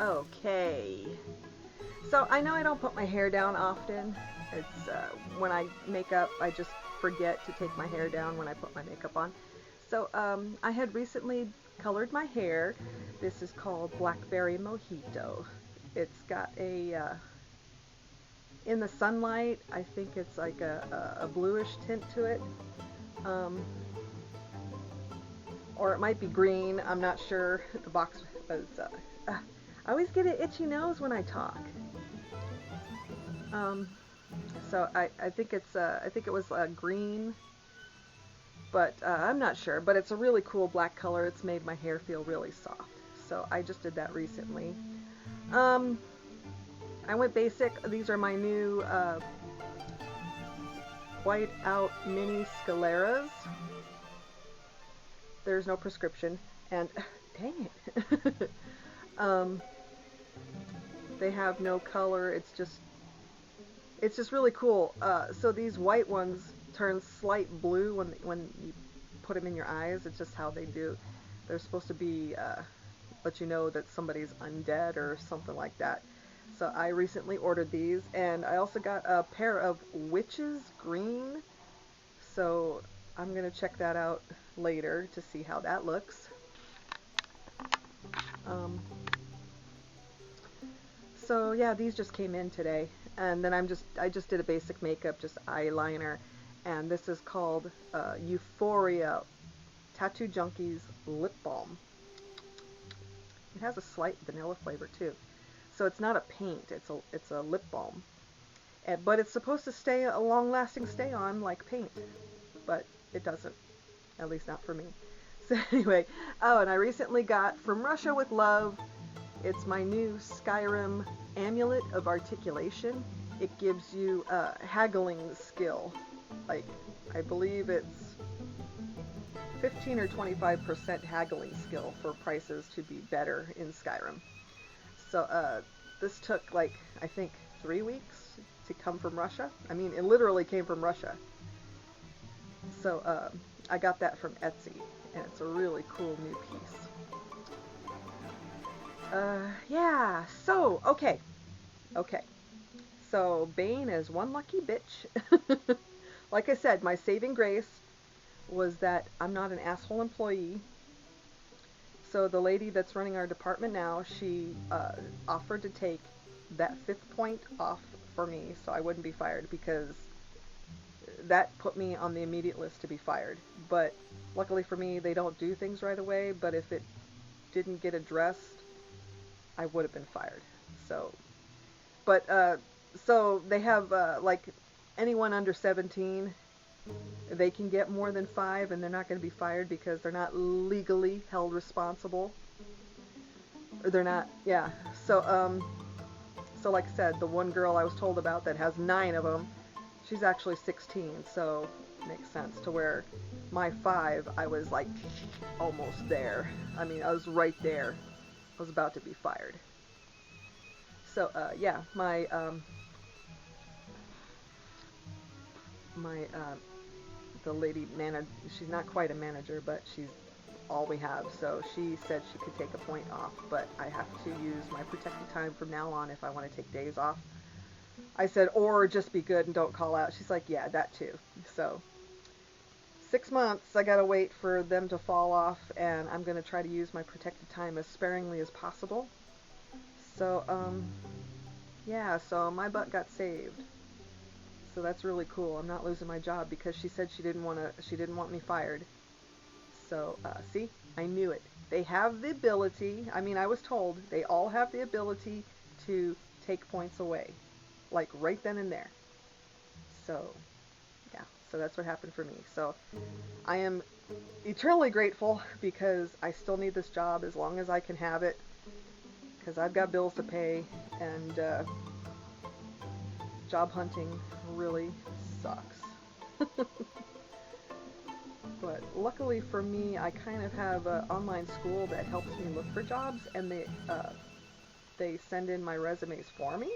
Okay. So I know I don't put my hair down often. It's when I make up, I just forget to take my hair down when I put my makeup on. So I had recently colored my hair. This is called Blackberry Mojito. It's got in the sunlight, I think it's like a bluish tint to it. Um, or it might be green. I'm not sure. The box was. I always get an itchy nose when I talk. Um, so I think I think it was green, but I'm not sure. But it's a really cool black color. It's made my hair feel really soft. So I just did that recently. Um, I went basic. These are my new white out mini scaleras. There's no prescription, and dang it. um, they have no color. It's just really cool. So these white ones turn slight blue when you put them in your eyes. It's just how they do. They're supposed to be let you know that somebody's undead or something like that. So I recently ordered these, and I also got a pair of witches green. So I'm gonna check that out later to see how that looks. Um, so yeah, these just came in today, and then I just did a basic makeup, just eyeliner, and this is called Euphoria Tattoo Junkies Lip Balm. It has a slight vanilla flavor too, so it's not a paint; it's a lip balm, but it's supposed to stay a long-lasting stay on like paint, but it doesn't, at least not for me. So anyway, oh, and I recently got From Russia with Love. It's my new Skyrim Amulet of Articulation. It gives you haggling skill. Like, I believe it's 15 or 25% haggling skill for prices to be better in Skyrim. So this took, like, I think 3 weeks to come from Russia. I mean, it literally came from Russia. So I got that from Etsy, and it's a really cool new piece. Yeah, so, okay. So, Bane is one lucky bitch. Like I said, my saving grace was that I'm not an asshole employee. So the lady that's running our department now, she offered to take that 5th point off for me so I wouldn't be fired, because that put me on the immediate list to be fired. But luckily for me, they don't do things right away, but if it didn't get addressed, I would have been fired. So, but, so they have, like, anyone under 17, they can get more than 5, and they're not going to be fired because they're not legally held responsible. Or they're not, yeah. So, so like I said, the one girl I was told about that has 9 of them, she's actually 16, so it makes sense to where my 5, I was like almost there. I mean, I was right there. I was about to be fired. So, yeah, my the lady manager, she's not quite a manager, but she's all we have. So she said she could take a point off, but I have to use my protected time from now on if I want to take days off. I said, or just be good and don't call out. She's like, yeah, that too. So 6 months, I gotta wait for them to fall off, and I'm gonna try to use my protected time as sparingly as possible. So, yeah, so my butt got saved. So that's really cool. I'm not losing my job because she said she didn't want me fired. So, see, I knew it. They have the ability, I mean, I was told, they all have the ability to take points away. Like, right then and there. So, yeah, so that's what happened for me. So, I am eternally grateful because I still need this job as long as I can have it. Because I've got bills to pay, and job hunting really sucks. But luckily for me, I kind of have an online school that helps me look for jobs, and they send in my resumes for me.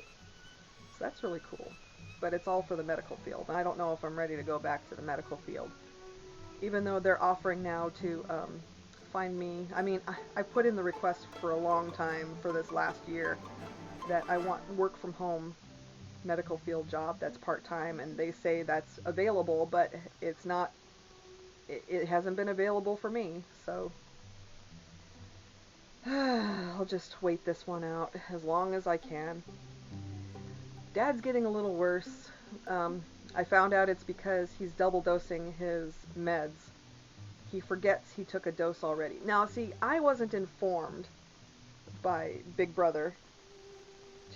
So that's really cool. But it's all for the medical field, and I don't know if I'm ready to go back to the medical field. Even though they're offering now to find me. I mean, I put in the request for a long time for this last year that I want work from home medical field job that's part-time, and they say that's available, but it's not, it hasn't been available for me, so I'll just wait this one out as long as I can. Dad's getting a little worse. I found out it's because he's double dosing his meds. He forgets he took a dose already. Now, see, I wasn't informed by Big Brother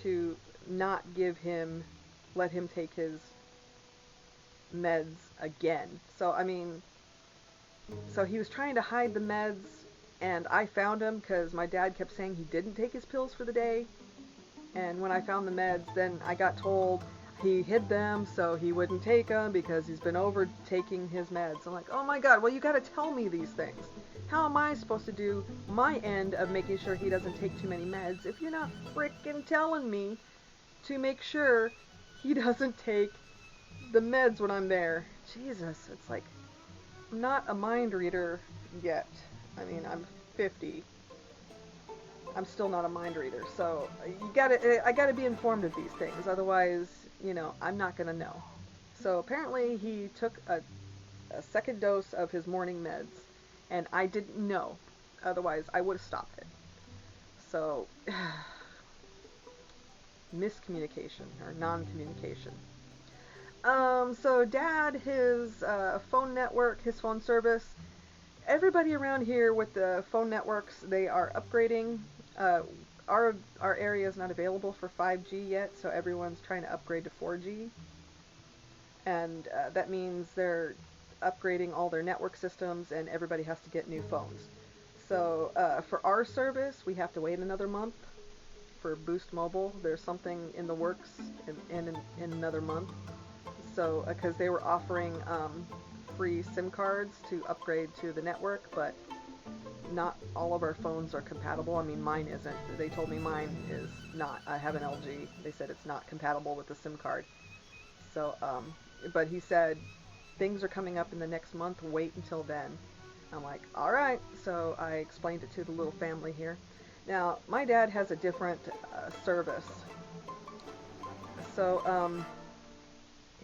to not let him take his meds again. So, I mean, so he was trying to hide the meds, and I found him because my dad kept saying he didn't take his pills for the day. And when I found the meds, then I got told he hid them so he wouldn't take them because he's been overtaking his meds. I'm like, oh my God, well, you gotta tell me these things. How am I supposed to do my end of making sure he doesn't take too many meds if you're not frickin' telling me to make sure he doesn't take the meds when I'm there? Jesus, it's like, I'm not a mind reader yet. I mean, I'm 50. I'm still not a mind reader, so I gotta be informed of these things, otherwise, you know, I'm not gonna know. So apparently he took a second dose of his morning meds, and I didn't know, otherwise I would have stopped it. So, miscommunication, or non-communication. So Dad, his phone network, his phone service, everybody around here with the phone networks, they are upgrading. Our area is not available for 5G yet, so everyone's trying to upgrade to 4G. And that means they're upgrading all their network systems, and everybody has to get new phones. So for our service, we have to wait another month. For Boost Mobile, there's something in the works in another month. So because they were offering free SIM cards to upgrade to the network, but not all of our phones are compatible. I mean, mine isn't. They told me mine is not. I have an LG. They said it's not compatible with the SIM card. So, but he said things are coming up in the next month. Wait until then. I'm like, all right. So I explained it to the little family here. Now, my dad has a different service. So,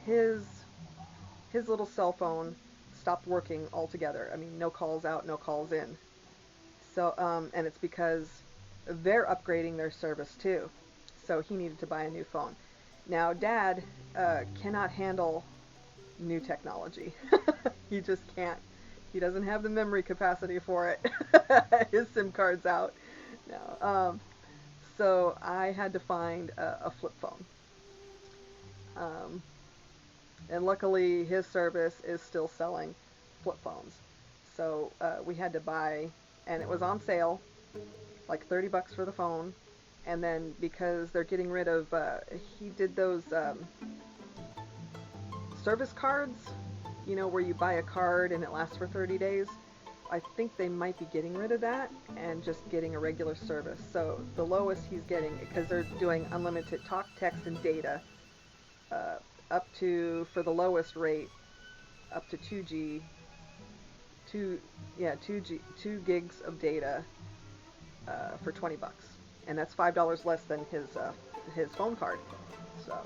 his little cell phone stopped working altogether. I mean, no calls out, no calls in. So, and it's because they're upgrading their service too. So he needed to buy a new phone. Now, Dad cannot handle new technology. He just can't. He doesn't have the memory capacity for it. His SIM card's out now. So I had to find a flip phone. And luckily, his service is still selling flip phones. So we had to buy, and it was on sale, like $30 for the phone. And then because they're getting rid of, he did those service cards, you know, where you buy a card and it lasts for 30 days. I think they might be getting rid of that and just getting a regular service. So the lowest he's getting, because they're doing unlimited talk, text, and data, up to, for the lowest rate, up to 2 gigs of data for $20, and that's $5 less than his phone card. So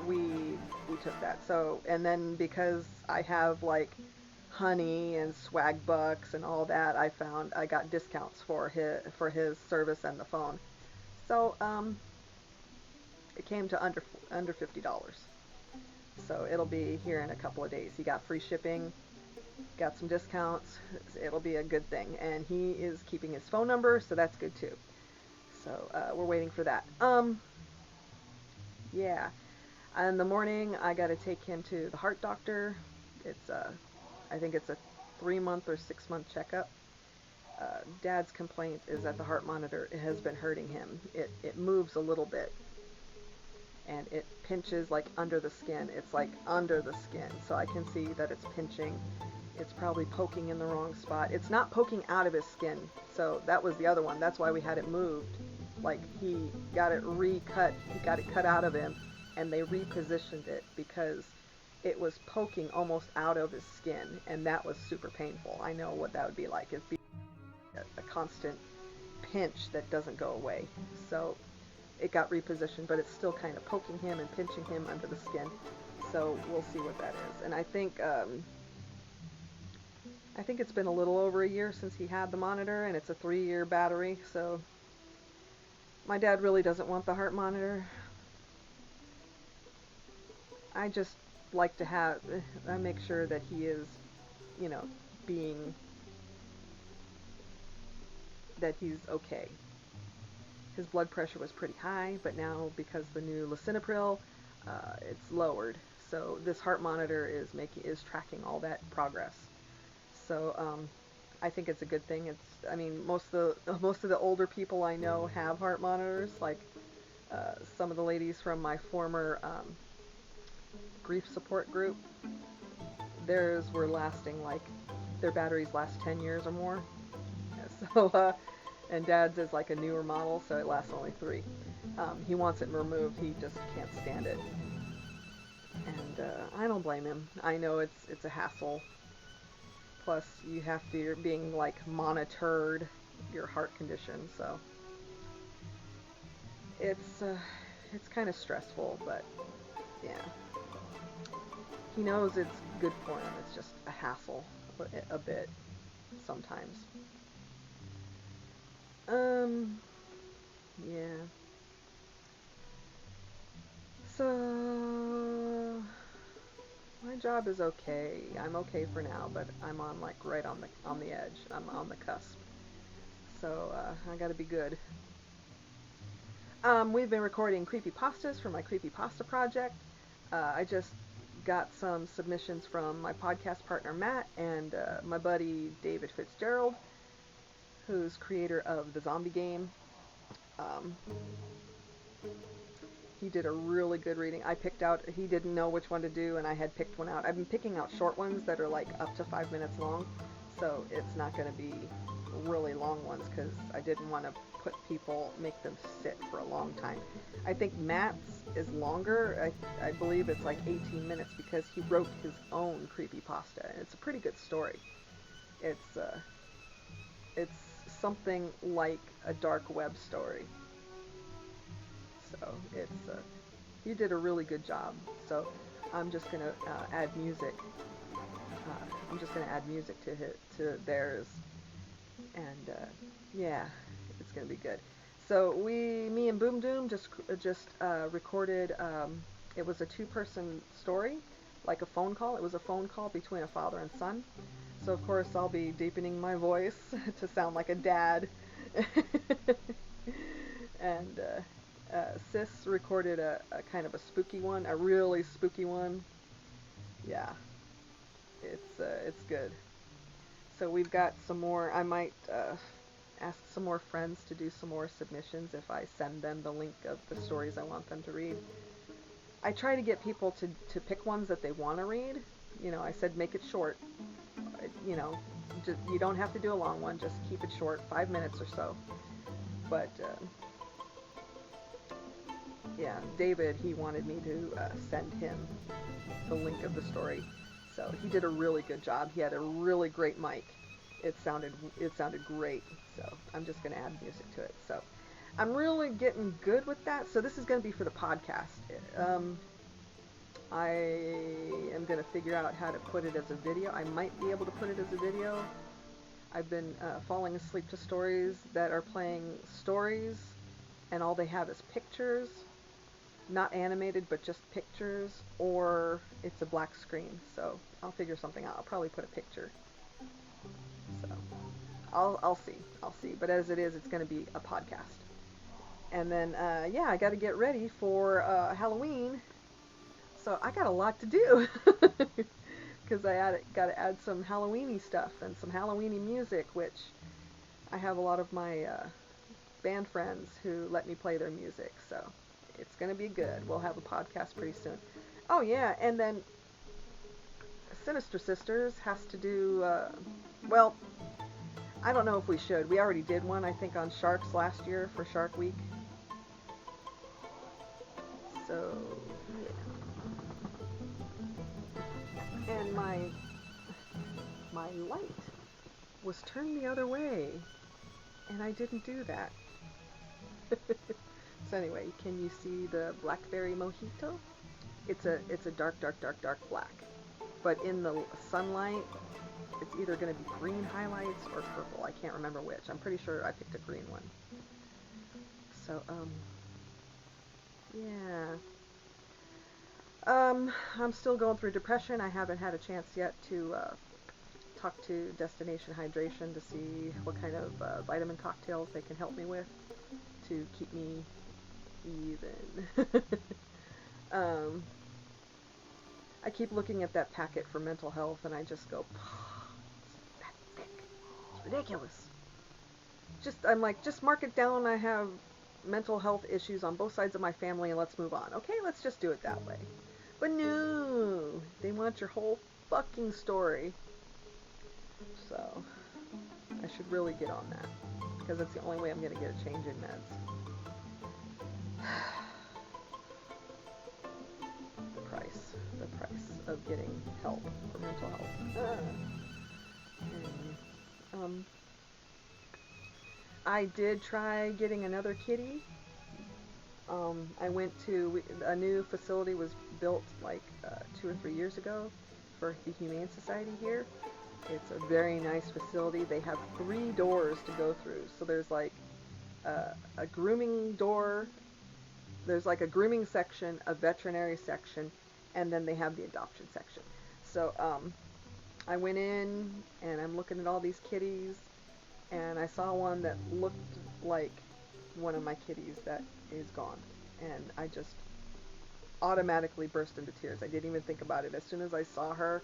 we took that. So, and then because I have like Honey and Swag Bucks and all that, I got discounts for his service and the phone. So it came to under $50. So it'll be here in a couple of days. He got free shipping, got some discounts. It'll be a good thing. And he is keeping his phone number, so that's good too. So we're waiting for that. Yeah. In the morning, I got to take him to the heart doctor. It's I think it's a 3-month or 6-month checkup. Dad's complaint is that the heart monitor has been hurting him. It moves a little bit. And it pinches like under the skin. It's like under the skin. So I can see that it's pinching. It's probably poking in the wrong spot. It's not poking out of his skin. So that was the other one. That's why we had it moved. Like he got it recut. He got it cut out of him. And they repositioned it because it was poking almost out of his skin. And that was super painful. I know what that would be like. a constant pinch that doesn't go away. So it got repositioned, but it's still kind of poking him and pinching him under the skin. So we'll see what that is. And I think it's been a little over a year since he had the monitor, and it's a 3-year battery. So my dad really doesn't want the heart monitor. I just like to I make sure that he is, that he's okay. His blood pressure was pretty high, but now because the new lisinopril, it's lowered. So this heart monitor is tracking all that progress. So I think it's a good thing. Most of the older people I know have heart monitors. Like some of the ladies from my former grief support group, theirs were lasting their batteries last 10 years or more. So and Dad's is like a newer model, so it lasts only 3. He wants it removed. He just can't stand it. And I don't blame him. I know it's a hassle. Plus, you're being monitored your heart condition, so it's kind of stressful, but yeah. He knows it's good for him. It's just a hassle a bit sometimes. Yeah. So my job is okay. I'm okay for now, but I'm on right on the edge. I'm on the cusp. So I gotta be good. We've been recording creepypastas for my creepypasta project. I just got some submissions from my podcast partner Matt and my buddy David Fitzgerald, who's creator of the zombie game. He did a really good reading. He didn't know which one to do, and I had picked one out. I've been picking out short ones that are up to 5 minutes long, so it's not going to be really long ones because I didn't want to make them sit for a long time. I think Matt's is longer. I believe it's 18 minutes because he wrote his own creepypasta, and it's a pretty good story. It's something like a dark web story. So he did a really good job. So I'm just gonna add music. I'm just gonna add music to theirs, and yeah, it's gonna be good. So me and Boom Doom just recorded. It was a 2-person story, like a phone call. It was a phone call between a father and son. So of course I'll be deepening my voice to sound like a dad. And Sis recorded a kind of a spooky one, a really spooky one. Yeah, it's good. So we've got some more. I might ask some more friends to do some more submissions if I send them the link of the stories I want them to read. I try to get people to pick ones that they want to read. I said make it short. You don't have to do a long one. Just keep it short, 5 minutes or so. But yeah, David, he wanted me to send him the link of the story. So he did a really good job. He had a really great mic. It sounded great. So I'm just going to add music to it. So I'm really getting good with that. So this is going to be for the podcast. I am going to figure out how to put it as a video. I might be able to put it as a video. I've been falling asleep to stories that are playing stories, and all they have is pictures. Not animated, but just pictures, or it's a black screen. So I'll figure something out. I'll probably put a picture. So I'll see. But as it is, it's going to be a podcast. And then yeah, I got to get ready for Halloween. So I got a lot to do because I got to add some Halloweeny stuff and some Halloweeny music, which I have a lot of my band friends who let me play their music. So it's going to be good. We'll have a podcast pretty soon. Oh, yeah, and then Sinister Sisters has to do, well, I don't know if we should. We already did one, I think, on Sharks last year for Shark Week. So, yeah. And my light was turned the other way. and I didn't do that. So anyway, can you see the Blackberry Mojito? It's a dark, dark, dark, dark black. But in the sunlight, it's either going to be green highlights or purple. I can't remember which. I'm pretty sure I picked a green one. So, yeah. I'm still going through depression. I haven't had a chance yet to talk to Destination Hydration to see what kind of vitamin cocktails they can help me with to keep me even. I keep looking at that packet for mental health and I just go, it's that thick. It's ridiculous. I'm like, just mark it down. I have mental health issues on both sides of my family and let's move on. Okay, let's just do it that way. But no, they want your whole fucking story. So, I should really get on that. Because that's the only way I'm going to get a change in meds. The price of getting help for mental health. I did try getting another kitty. I went to, a new facility was built like 2 or 3 years ago for the Humane Society here. It's a very nice facility. They have 3 doors to go through. So there's like a grooming door, there's like a grooming section, a veterinary section, and then they have the adoption section. So I went in and I'm looking at all these kitties and I saw one that looked like one of my kitties that is gone. And I just automatically burst into tears. I didn't even think about it. As soon as I saw her,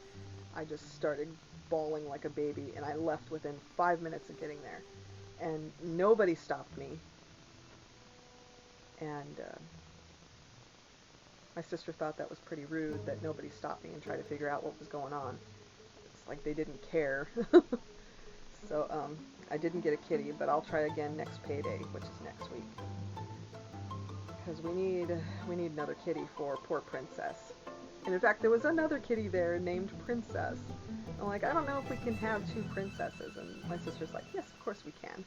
I just started bawling like a baby and I left within 5 minutes of getting there. And nobody stopped me. And my sister thought that was pretty rude that nobody stopped me and tried to figure out what was going on. It's like they didn't care. So I didn't get a kitty, but I'll try again next payday, which is next week. Because we need another kitty for poor Princess. And in fact, there was another kitty there named Princess. I'm like, I don't know if we can have 2 princesses. And my sister's like, yes, of course we can.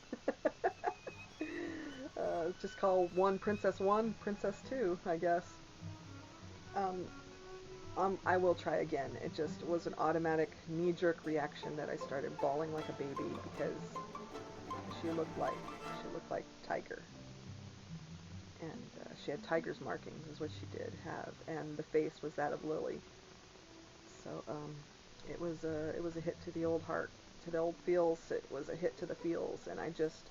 Just call one Princess 1, Princess 2, I guess. I will try again. It just was an automatic knee-jerk reaction that I started bawling like a baby because she looked like Tiger. And she had Tiger's markings is what she did have, and the face was that of Lily. So it was a hit to the old heart, to the old feels. It was a hit to the feels, and I just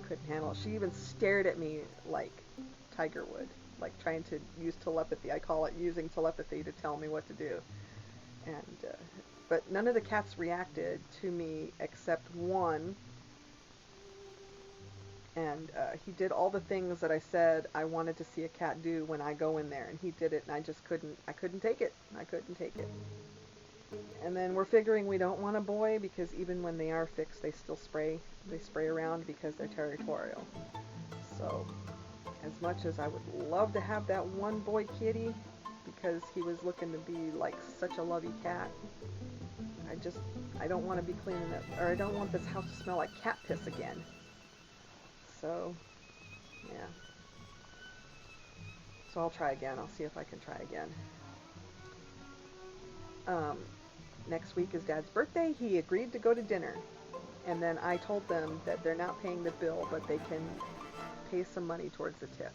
couldn't handle it. She even stared at me like Tiger would, like trying to use telepathy. I call it using telepathy to tell me what to do. And but none of the cats reacted to me except one. And he did all the things that I said I wanted to see a cat do when I go in there, and he did it, and I couldn't take it. I couldn't take it. And then we're figuring we don't want a boy because even when they are fixed, they still spray. They spray around because they're territorial. So, as much as I would love to have that one boy kitty because he was looking to be like such a lovey cat, I don't want to be cleaning up, or I don't want this house to smell like cat piss again. So, yeah. So I'll try again. I'll see if I can try again. Next week is Dad's birthday. He agreed to go to dinner. And then I told them that they're not paying the bill, but they can pay some money towards the tip.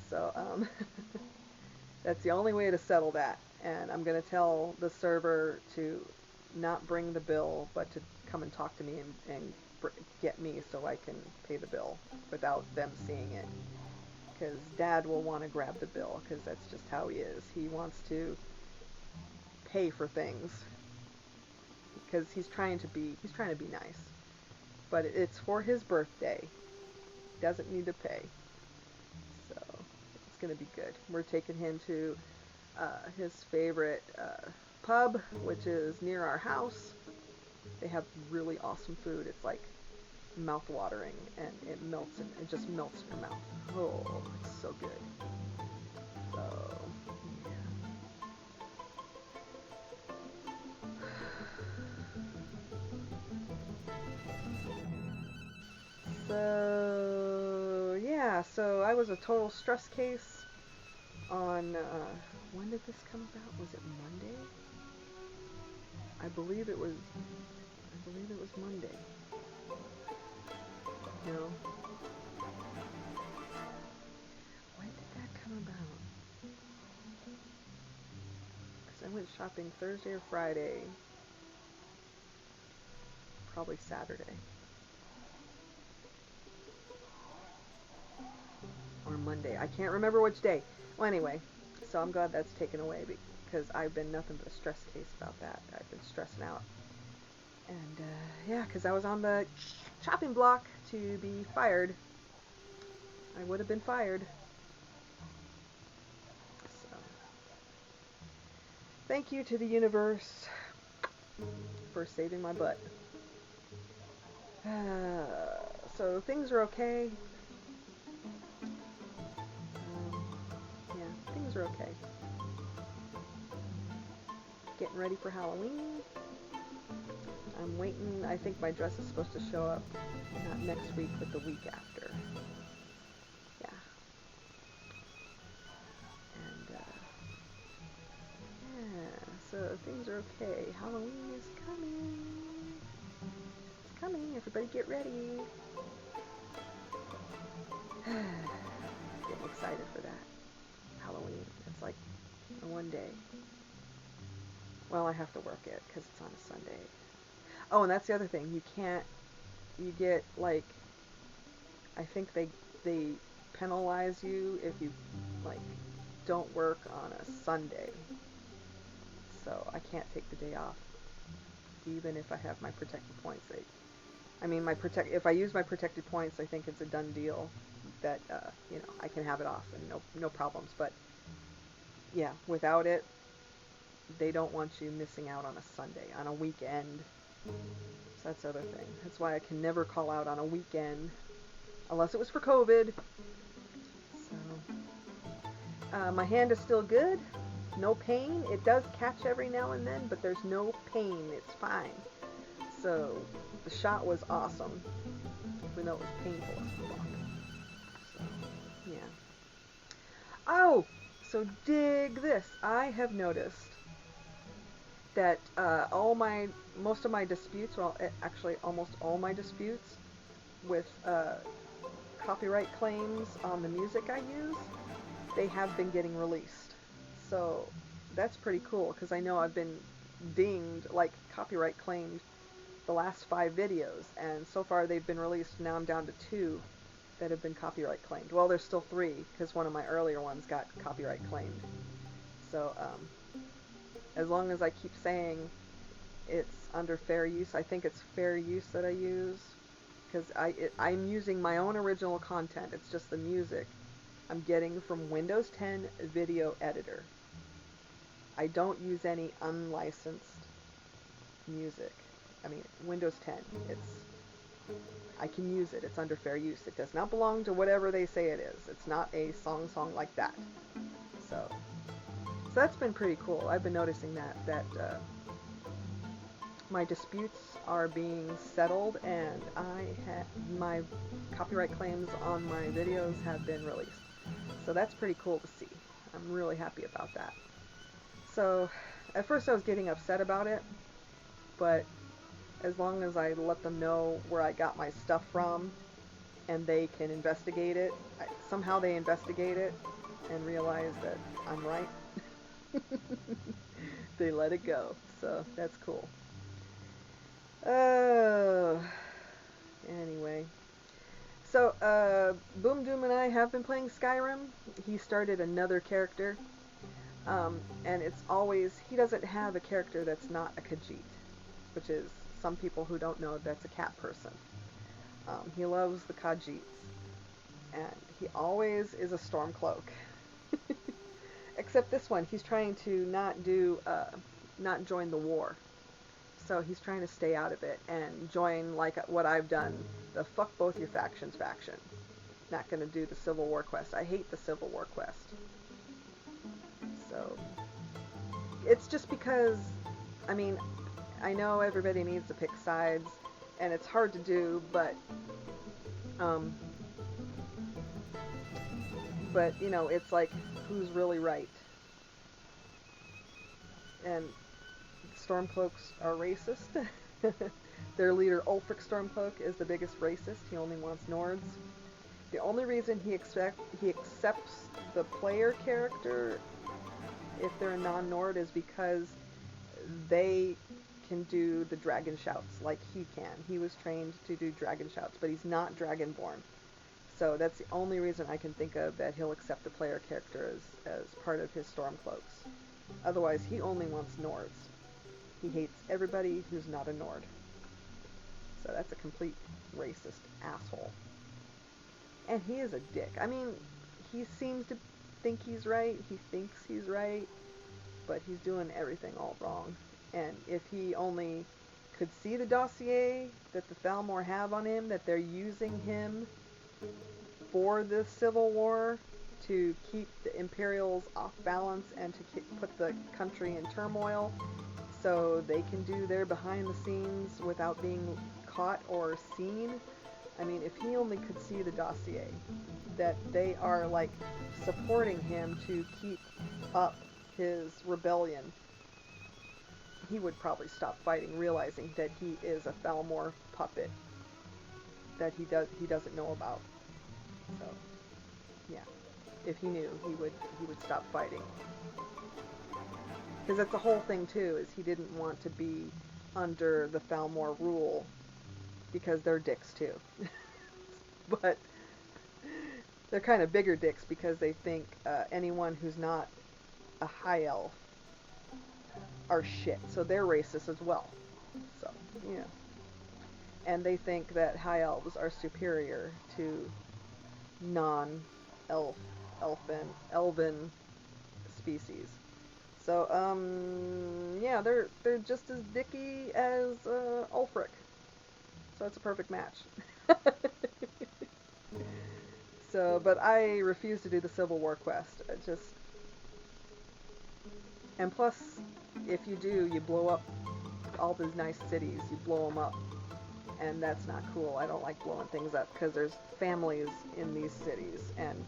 So, that's the only way to settle that. And I'm going to tell the server to not bring the bill, but to come and talk to me and get me so I can pay the bill without them seeing it. Because Dad will want to grab the bill, because that's just how he is. He wants to pay for things because he's trying to be nice. But it's for his birthday. Doesn't need to pay. So it's going to be good. We're taking him to his favorite pub, which is near our house. They have really awesome food. It's like mouth-watering, and it just melts in your mouth. Oh, it's so good. So, yeah. So, yeah, so I was a total stress case on, when did this come about? Was it Monday? I believe it was Monday. No. When did that come about? Because I went shopping Thursday or Friday. Probably Saturday. Or Monday. I can't remember which day. Well, anyway, so I'm glad that's taken away because I've been nothing but a stress case about that. I've been stressing out. And, yeah, because I was on the chopping block to be fired. I would have been fired. So, thank you to the universe for saving my butt. So, things are okay. Yeah, things are okay. Getting ready for Halloween. I'm waiting. I think my dress is supposed to show up not next week, but the week after. Yeah. And, yeah, so things are okay. Halloween is coming. It's coming. Everybody get ready. Getting excited for that. Halloween. It's like one day. Well, I have to work it because it's on a Sunday. Oh, and that's the other thing. You get, like, I think they penalize you if you, like, don't work on a Sunday. So I can't take the day off, even if I have my protected points. If I use my protected points, I think it's a done deal that, I can have it off and no problems. But, yeah, without it, they don't want you missing out on a Sunday, on a weekend. So that's the other thing. That's why I can never call out on a weekend, unless it was for COVID. So, my hand is still good. No pain. It does catch every now and then, but there's no pain. It's fine. So, the shot was awesome, even though it was painful as fuck. So, yeah. Oh! So dig this. I have noticed that most of my disputes, well, actually almost all my disputes with copyright claims on the music I use, they have been getting released. So that's pretty cool, because I know I've been dinged, like copyright claimed, the last 5 videos, and so far they've been released. Now I'm down to 2 that have been copyright claimed. Well, there's still 3, because one of my earlier ones got copyright claimed. So, as long as I keep saying it's under fair use, I think it's fair use that I use, because I'm using my own original content. It's just the music I'm getting from Windows 10 Video Editor. I don't use any unlicensed music. I mean, Windows 10, I can use it. It's under fair use. It does not belong to whatever they say it is. It's not a song like that. So that's been pretty cool. I've been noticing that my disputes are being settled, and my copyright claims on my videos have been released. So that's pretty cool to see. I'm really happy about that. So at first I was getting upset about it, but as long as I let them know where I got my stuff from and they can investigate it, somehow they investigate it and realize that I'm right. They let it go, so that's cool. Anyway, so Boom Doom and I have been playing Skyrim. He started another character, and it's always, he doesn't have a character that's not a Khajiit, which is, some people who don't know, that's a cat person. He loves the Khajiits, and he always is a Stormcloak. Except this one, he's trying to not join the war. So he's trying to stay out of it and join, like what I've done, the fuck both your factions faction. Not gonna do the Civil War quest. I hate the Civil War quest. So, it's just because, I mean, I know everybody needs to pick sides, and it's hard to do, but Um, but, you know, it's like, who's really right? And Stormcloaks are racist. Their leader, Ulfric Stormcloak, is the biggest racist. He only wants Nords. The only reason he accepts the player character if they're a non-Nord is because they can do the dragon shouts like he can. He was trained to do dragon shouts, but he's not dragonborn. So that's the only reason I can think of that he'll accept the player character as part of his Stormcloaks. Otherwise, he only wants Nords. He hates everybody who's not a Nord. So that's a complete racist asshole. And he is a dick. I mean, he seems to think he's right. He thinks he's right. But he's doing everything all wrong. And if he only could see the dossier that the Thalmor have on him, that they're using him for the Civil War to keep the Imperials off balance and to put the country in turmoil so they can do their behind the scenes without being caught or seen. I mean, if he only could see the dossier, that they are, like, supporting him to keep up his rebellion, he would probably stop fighting, realizing that he is a Thalmor puppet that he doesn't know about. So, yeah. If he knew, he would stop fighting. Because that's the whole thing, too, is he didn't want to be under the Thalmor rule, because they're dicks, too. But they're kind of bigger dicks because they think anyone who's not a high elf are shit. So they're racist as well. So, yeah. And they think that high elves are superior to elven species. So, yeah, they're just as dicky as Ulfric. So it's a perfect match. So, but I refuse to do the Civil War quest. And plus, if you do, you blow up all these nice cities. You blow them up. And that's not cool. I don't like blowing things up because there's families in these cities. And,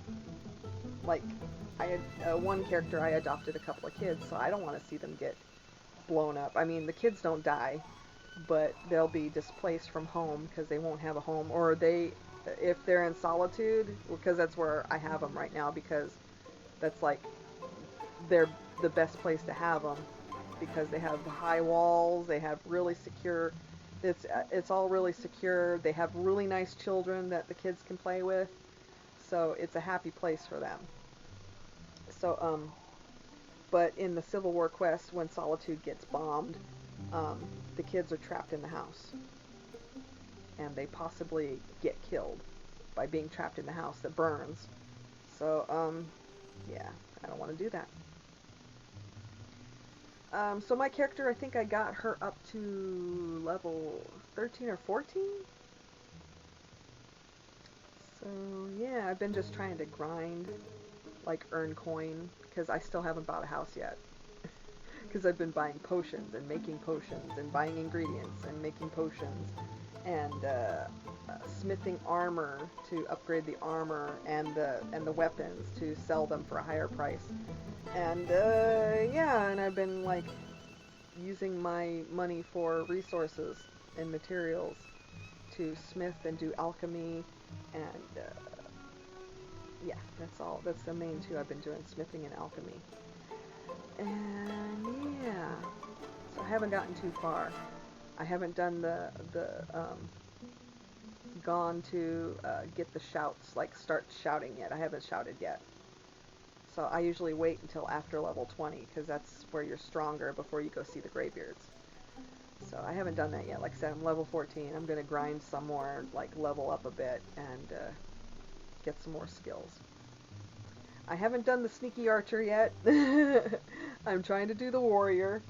like, I had one character, I adopted a couple of kids, so I don't want to see them get blown up. I mean, the kids don't die, but they'll be displaced from home because they won't have a home. Or if they're in solitude, because that's where I have them right now, because that's, like, they're the best place to have them, because they have high walls, they have really secure, it's all really secure, they have really nice children that the kids can play with, so it's a happy place for them. So, but in the Civil War quest, when Solitude gets bombed, the kids are trapped in the house, and they possibly get killed by being trapped in the house that burns. So, yeah, I don't want to do that. So my character, I think I got her up to level 13 or 14. So, yeah, I've been just trying to grind, like, earn coin, because I still haven't bought a house yet. Because I've been buying potions and making potions and buying ingredients and making potions and smithing armor to upgrade the armor and the weapons to sell them for a higher price. And yeah, and I've been, like, using my money for resources and materials to smith and do alchemy, and yeah, that's the main two I've been doing, smithing and alchemy. And yeah, so I haven't gotten too far. I haven't done gone to get the shouts, like start shouting yet. I haven't shouted yet. So I usually wait until after level 20, because that's where you're stronger before you go see the Greybeards. So I haven't done that yet. Like I said, I'm level 14. I'm going to grind some more, like level up a bit, and get some more skills. I haven't done the sneaky archer yet. I'm trying to do the warrior,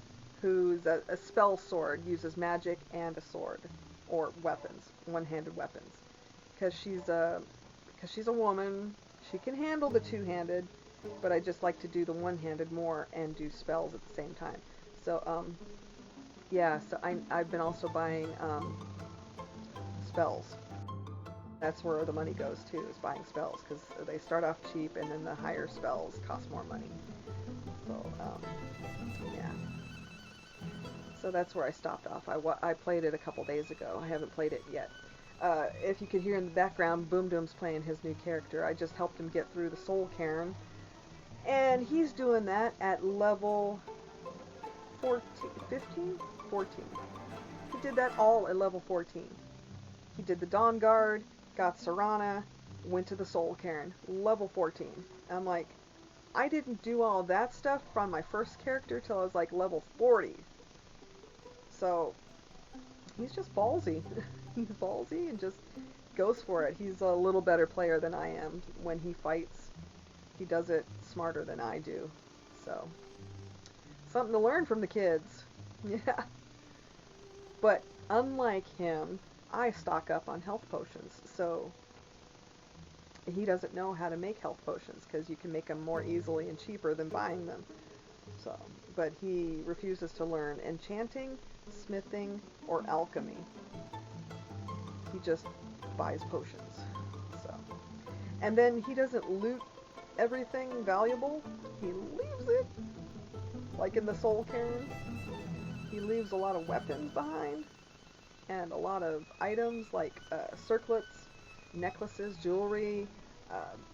who's a spell sword, uses magic and a sword, or weapons, one-handed weapons. Because she's a woman, she can handle the two-handed, but I just like to do the one-handed more and do spells at the same time. So, yeah, so I've been also buying spells. That's where the money goes too, is buying spells, because they start off cheap and then the higher spells cost more money. So, yeah. So that's where I stopped off. I played it a couple days ago. I haven't played it yet. If you could hear in the background, Boom Doom's playing his new character. I just helped him get through the Soul Cairn. And he's doing that at level 14, 15? 14. He did that all at level 14. He did the Dawn Guard, got Serana, went to the Soul Cairn, level 14. I'm like, I didn't do all that stuff from my first character till I was like level 40. So, he's just ballsy. He's ballsy and just goes for it. He's a little better player than I am. When he fights, he does it smarter than I do. So, something to learn from the kids. Yeah. But unlike him, I stock up on health potions. So, he doesn't know how to make health potions because you can make them more easily and cheaper than buying them. So, but he refuses to learn enchanting, smithing, or alchemy. He just buys potions. So, and then he doesn't loot everything valuable. He leaves it, like in the Soul Cairn. He leaves a lot of weapons behind, and a lot of items like circlets, necklaces, jewelry,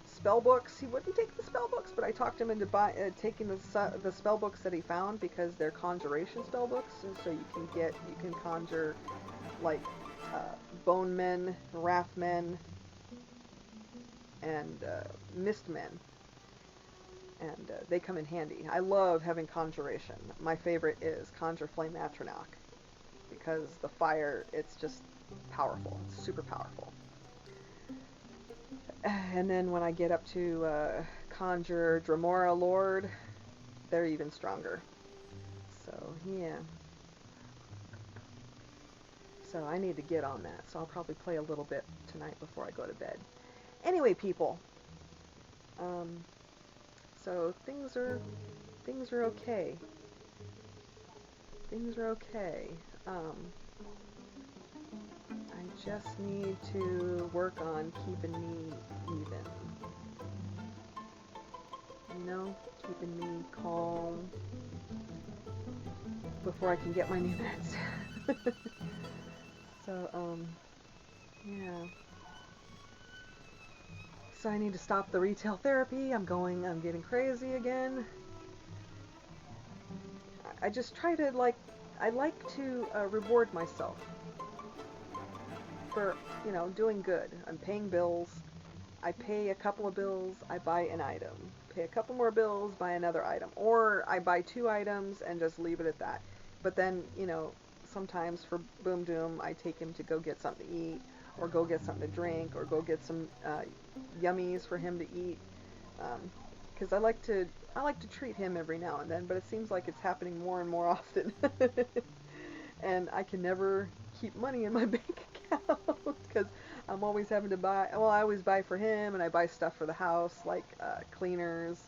spell books. He wouldn't take the spell books, but I talked him into taking the spell books that he found, because they're conjuration spell books. So you can conjure like bone men, wrath men, and mist men, and they come in handy. I love having conjuration. My favorite is Conjure Flame Atronach, because the fire, it's just powerful. It's super powerful. And then when I get up to Conjure Dremora Lord, they're even stronger. So, yeah. So I need to get on that. So I'll probably play a little bit tonight before I go to bed. Anyway, people. So things are okay. Things are okay. I just need to work on keeping me even. You know, keeping me calm before I can get my new meds. So, yeah. So I need to stop the retail therapy. I'm getting crazy again. I just try to, I like to reward myself for, doing good. I'm paying bills. I pay a couple of bills, I buy an item. Pay a couple more bills, buy another item. Or I buy 2 items and just leave it at that. But then, sometimes for Boom Doom, I take him to go get something to eat, or go get something to drink, or go get some yummies for him to eat. Because I like to treat him every now and then, but it seems like it's happening more and more often. And I can never keep money in my bank account, because I'm always having to buy. Well, I always buy for him, and I buy stuff for the house, like cleaners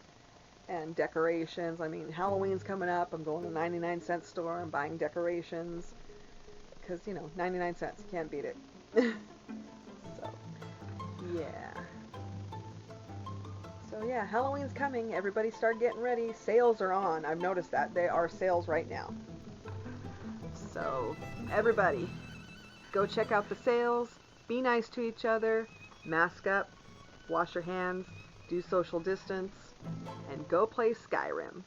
and decorations. I mean, Halloween's coming up. I'm going to the 99-cent store. I'm buying decorations, because 99 cents, can't beat it. So, yeah. So yeah, Halloween's coming. Everybody start getting ready. Sales are on. I've noticed that. There are sales right now. So, everybody, go check out the sales. Be nice to each other. Mask up. Wash your hands. Do social distance. And go play Skyrim.